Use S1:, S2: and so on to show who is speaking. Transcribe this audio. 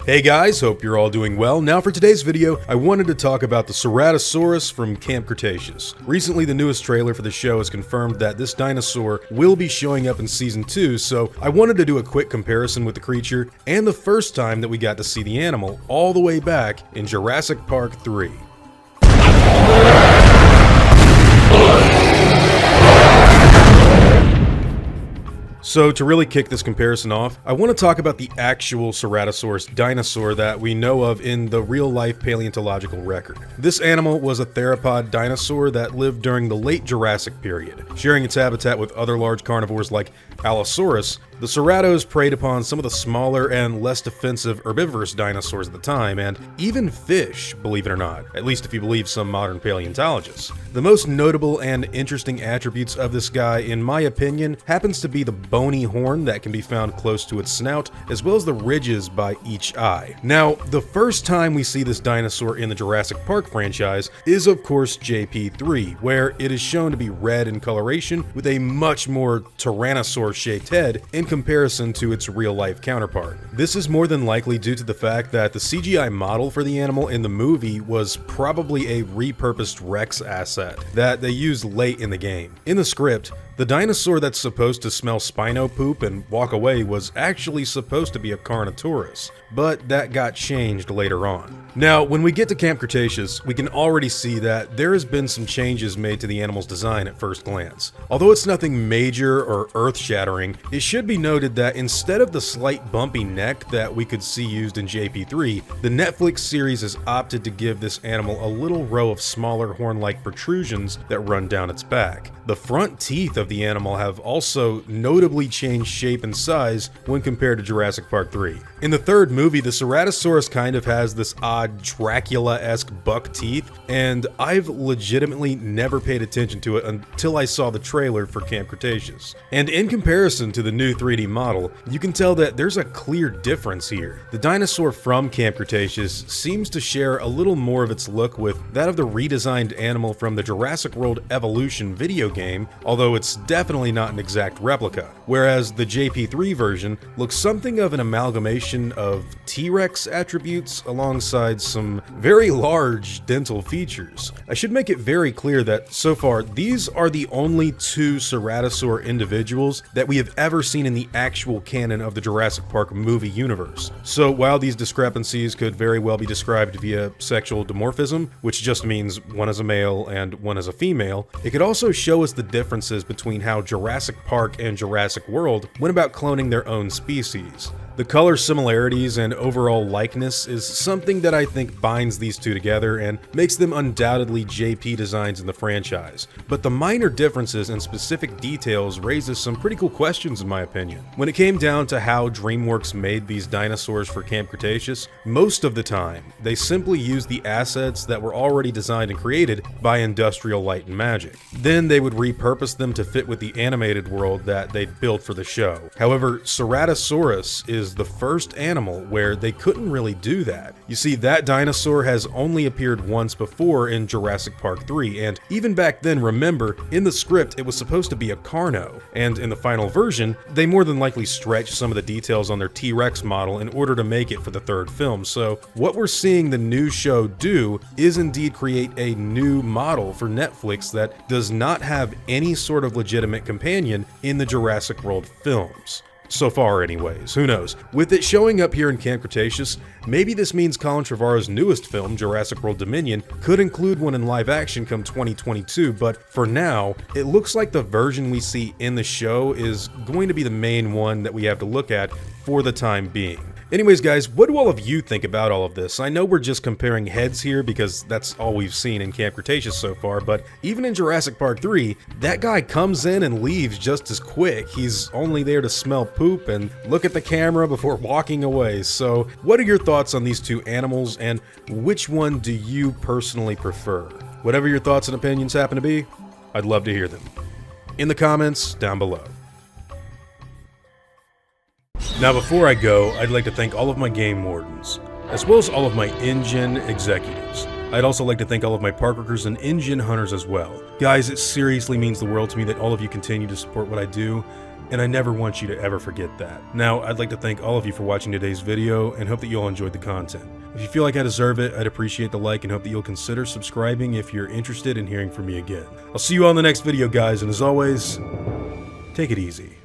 S1: Hey guys, hope you're all doing well. Now for today's video, I wanted to talk about the Ceratosaurus from Camp Cretaceous. Recently, the newest trailer for the show has confirmed that this dinosaur will be showing up in Season 2, so I wanted to do a quick comparison with the creature and the first time that we got to see the animal all the way back in Jurassic Park 3. So to really kick this comparison off, I want to talk about the actual Ceratosaurus dinosaur that we know of in the real-life paleontological record. This animal was a theropod dinosaur that lived during the late Jurassic period. Sharing its habitat with other large carnivores like Allosaurus, the Ceratos preyed upon some of the smaller and less defensive herbivorous dinosaurs at the time, and even fish, believe it or not, at least if you believe some modern paleontologists. The most notable and interesting attributes of this guy, in my opinion, happens to be the bony horn that can be found close to its snout, as well as the ridges by each eye. Now, the first time we see this dinosaur in the Jurassic Park franchise is of course JP3, where it is shown to be red in coloration with a much more Tyrannosaur-shaped head in comparison to its real-life counterpart. This is more than likely due to the fact that the CGI model for the animal in the movie was probably a repurposed Rex asset that they used late in the game. In the script, the dinosaur that's supposed to smell Spino poop and walk away was actually supposed to be a Carnotaurus, but that got changed later on. Now, when we get to Camp Cretaceous, we can already see that there has been some changes made to the animal's design at first glance. Although it's nothing major or earth-shattering, it should be noted that instead of the slight bumpy neck that we could see used in JP3, the Netflix series has opted to give this animal a little row of smaller horn-like protrusions that run down its back. The front teeth of the animal have also notably changed shape and size when compared to Jurassic Park 3. In the third movie, the Ceratosaurus kind of has this odd Dracula-esque buck teeth, and I've legitimately never paid attention to it until I saw the trailer for Camp Cretaceous. And in comparison to the new 3D model, you can tell that there's a clear difference here. The dinosaur from Camp Cretaceous seems to share a little more of its look with that of the redesigned animal from the Jurassic World Evolution video game, although it's definitely not an exact replica, whereas the JP3 version looks something of an amalgamation of T-Rex attributes alongside some very large dental features. I should make it very clear that so far these are the only two Ceratosaur individuals that we have ever seen in the actual canon of the Jurassic Park movie universe. So while these discrepancies could very well be described via sexual dimorphism, which just means one is a male and one is a female, it could also show us the differences between how Jurassic Park and Jurassic World went about cloning their own species. The color similarities and overall likeness is something that I think binds these two together and makes them undoubtedly JP designs in the franchise. But the minor differences and specific details raises some pretty cool questions in my opinion. When it came down to how DreamWorks made these dinosaurs for Camp Cretaceous, most of the time, they simply used the assets that were already designed and created by Industrial Light and Magic. Then they would repurpose them to fit with the animated world that they'd built for the show. However, Ceratosaurus is the first animal where they couldn't really do that. You see, that dinosaur has only appeared once before in Jurassic Park 3, and even back then, remember, in the script it was supposed to be a Carno, and in the final version, they more than likely stretched some of the details on their T-Rex model in order to make it for the third film. So what we're seeing the new show do is indeed create a new model for Netflix that does not have any sort of legitimate companion in the Jurassic World films. So far anyways, who knows? With it showing up here in Camp Cretaceous, maybe this means Colin Trevorrow's newest film, Jurassic World Dominion, could include one in live action come 2022, but for now, it looks like the version we see in the show is going to be the main one that we have to look at for the time being. Anyways guys, what do all of you think about all of this? I know we're just comparing heads here because that's all we've seen in Camp Cretaceous so far, but even in Jurassic Park 3, that guy comes in and leaves just as quick. He's only there to smell poop and look at the camera before walking away. So what are your thoughts on these two animals, and which one do you personally prefer? Whatever your thoughts and opinions happen to be, I'd love to hear them in the comments down below. Now before I go, I'd like to thank all of my game wardens, as well as all of my InGen executives. I'd also like to thank all of my park workers and InGen hunters as well. Guys, it seriously means the world to me that all of you continue to support what I do, and I never want you to ever forget that. Now, I'd like to thank all of you for watching today's video and hope that you all enjoyed the content. If you feel like I deserve it, I'd appreciate the like and hope that you'll consider subscribing if you're interested in hearing from me again. I'll see you all in the next video, guys, and as always, take it easy.